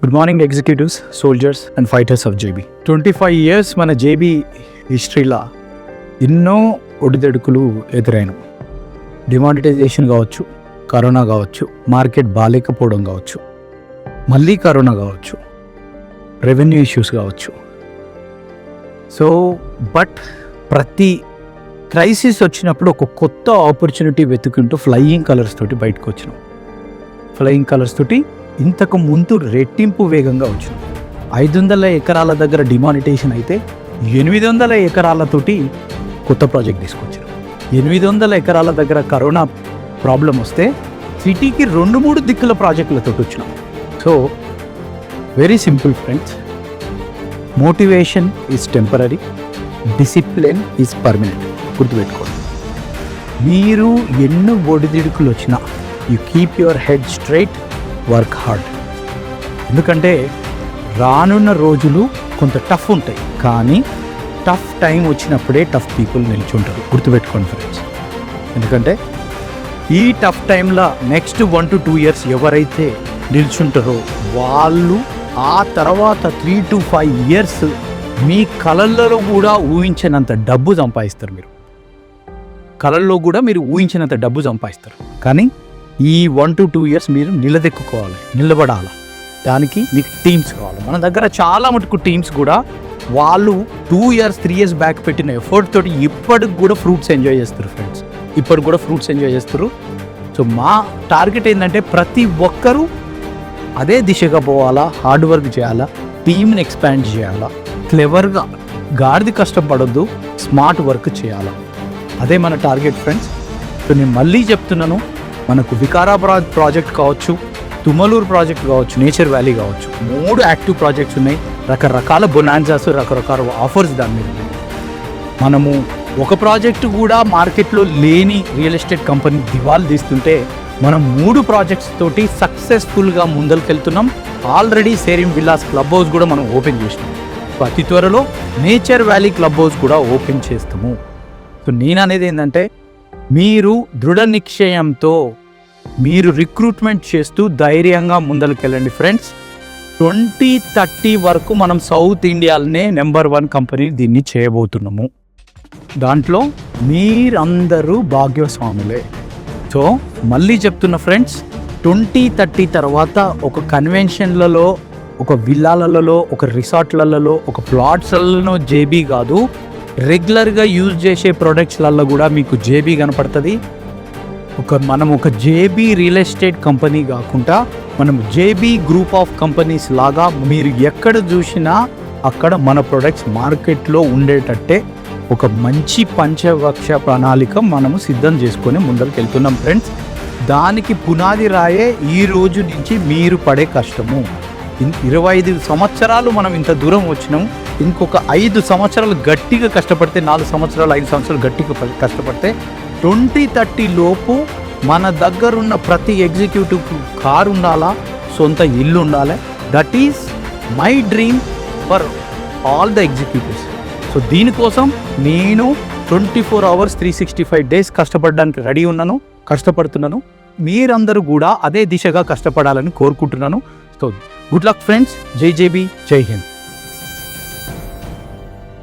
Good morning executives, soldiers and fighters of JB. 25 years మన JB హిస్టరీలో ఎన్నో ఒడిదొడుకులు ఎదురైన. డిమానిటైజేషన్ కావచ్చు, కరోనా కావచ్చు, మార్కెట్ బాగాలేకపోవడం కావచ్చు, మళ్ళీ కరోనా కావచ్చు, రెవెన్యూ ఇష్యూస్ కావచ్చు. సో బట్ ప్రతి క్రైసిస్ వచ్చినప్పుడు ఒక కొత్త ఆపర్చునిటీ వెతుకుంటూ ఫ్లయింగ్ కలర్స్ తోటి బయటకు వచ్చినాం. ఫ్లయింగ్ కలర్స్ తోటి ఇంతకు ముందు రెట్టింపు వేగంగా వచ్చినాం. 500 ఎకరాల దగ్గర డిమానిటేషన్ అయితే 800 ఎకరాలతోటి కొత్త ప్రాజెక్ట్ తీసుకొచ్చినాం. 800 ఎకరాల దగ్గర కరోనా ప్రాబ్లం వస్తే సిటీకి 2-3 దిక్కుల ప్రాజెక్టులతో వచ్చినాం. So very simple friends, motivation is temporary, discipline is permanent. గుర్తుపెట్టుకోండి. మీరు ఎన్నో ఒడిదిడుకులు వచ్చినా you keep your head straight, work hard. ఎందుకంటే రానున్న రోజులు కొంత టఫ్ ఉంటాయి, కానీ టఫ్ టైం వచ్చినప్పుడే టఫ్ పీపుల్ నిల్చుంటారు. గుర్తుపెట్టుకోండి ఫ్రెండ్స్. ఎందుకంటే ఈ టఫ్ టైంలో నెక్స్ట్ 1 to 2 years ఎవరైతే నిల్చుంటారో వాళ్ళు ఆ తర్వాత 3 to 5 years మీ కళల్లో కూడా ఊహించినంత డబ్బు సంపాదిస్తారు. మీరు కళల్లో కూడా మీరు ఊహించినంత డబ్బు సంపాదిస్తారు. కానీ ఈ 1 to 2 years మీరు నిలదెక్కుకోవాలి, నిలబడాలి. దానికి మీకు టీమ్స్ కావాలి. మన దగ్గర చాలా మటుకు టీమ్స్ కూడా వాళ్ళు 2 years 3 years బ్యాక్ పెట్టిన ఎఫర్ట్ తోటి ఇప్పటికి కూడా ఫ్రూట్స్ ఎంజాయ్ చేస్తారు ఫ్రెండ్స్. ఇప్పటికి కూడా ఫ్రూట్స్ ఎంజాయ్ చేస్తారు. సో మా టార్గెట్ ఏంటంటే ప్రతి ఒక్కరూ అదే దిశగా పోవాలా, హార్డ్ వర్క్ చేయాలా, టీమ్ని ఎక్స్పాండ్ చేయాలా, క్లెవర్గా గాడిది కష్టపడొద్దు, స్మార్ట్ వర్క్ చేయాలా. అదే మన టార్గెట్ ఫ్రెండ్స్. సో నేను మళ్ళీ చెప్తున్నాను, మనకు వికారాబాద్ ప్రాజెక్ట్ కావచ్చు, తుమ్మలూరు ప్రాజెక్ట్ కావచ్చు, నేచర్ వ్యాలీ కావచ్చు, 3 యాక్టివ్ ప్రాజెక్ట్స్ ఉన్నాయి. రకరకాల బొనాన్సాస్, రకరకాల ఆఫర్స్ దాని మీద ఉన్నాయి. మనము ఒక ప్రాజెక్టు కూడా మార్కెట్లో లేని రియల్ ఎస్టేట్ కంపెనీ దివాలు తీస్తుంటే మనం 3 ప్రాజెక్ట్స్ తోటి సక్సెస్ఫుల్గా ముందరికెళ్తున్నాం. ఆల్రెడీ సేరిం విల్లాస్ క్లబ్ హౌస్ కూడా మనం ఓపెన్ చేసినాం. అతి త్వరలో నేచర్ వ్యాలీ క్లబ్ హౌస్ కూడా ఓపెన్ చేస్తాము. సో నేను అనేది ఏంటంటే, మీరు దృఢ నిశ్చయంతో మీరు రిక్రూట్మెంట్ చేస్తూ ధైర్యంగా ముందరికెళ్ళండి ఫ్రెండ్స్. 2030 వరకు మనం సౌత్ ఇండియాలోనే నెంబర్ 1 కంపెనీ దీన్ని చేయబోతున్నాము. దాంట్లో మీరందరూ భాగ్యస్వాములే. సో మళ్ళీ చెప్తున్న ఫ్రెండ్స్, 2030 తర్వాత ఒక కన్వెన్షన్లలో, ఒక విల్లాలలో, ఒక రిసార్ట్లలో, ఒక ప్లాట్స్లలో జేబీ కాదు, రెగ్యులర్గా యూజ్ చేసే ప్రొడక్ట్స్లలో కూడా మీకు జేబీ కనపడుతుంది. మనం ఒక జేబీ రియల్ ఎస్టేట్ కంపెనీ కాకుండా మనం జేబీ గ్రూప్ ఆఫ్ కంపెనీస్ లాగా మీరు ఎక్కడ చూసినా అక్కడ మన ప్రొడక్ట్స్ మార్కెట్లో ఉండేటట్టే ఒక మంచి పంచవక్ష ప్రణాళిక మనము సిద్ధం చేసుకొని ముందరికి వెళ్తున్నాం ఫ్రెండ్స్. దానికి పునాది రాయే ఈ రోజు నుంచి మీరు పడే కష్టము. 25 సంవత్సరాలు మనం ఇంత దూరం వచ్చినాం. ఇంకొక 5 సంవత్సరాలు గట్టిగా కష్టపడితే, 4 సంవత్సరాలు 5 సంవత్సరాలు గట్టిగా కష్టపడితే 2030 లోపు మన దగ్గరున్న ప్రతి ఎగ్జిక్యూటివ్ కారు ఉండాలా, సొంత ఇల్లు ఉండాలి. That is my dream for all the executives. So దీనికోసం నేను 24 hours 365 days కష్టపడడానికి రెడీ ఉన్నాను, కష్టపడుతున్నాను. మీరందరూ కూడా అదే దిశగా కష్టపడాలని కోరుకుంటున్నాను. So good luck friends. జై జేబీ, జై హింద్.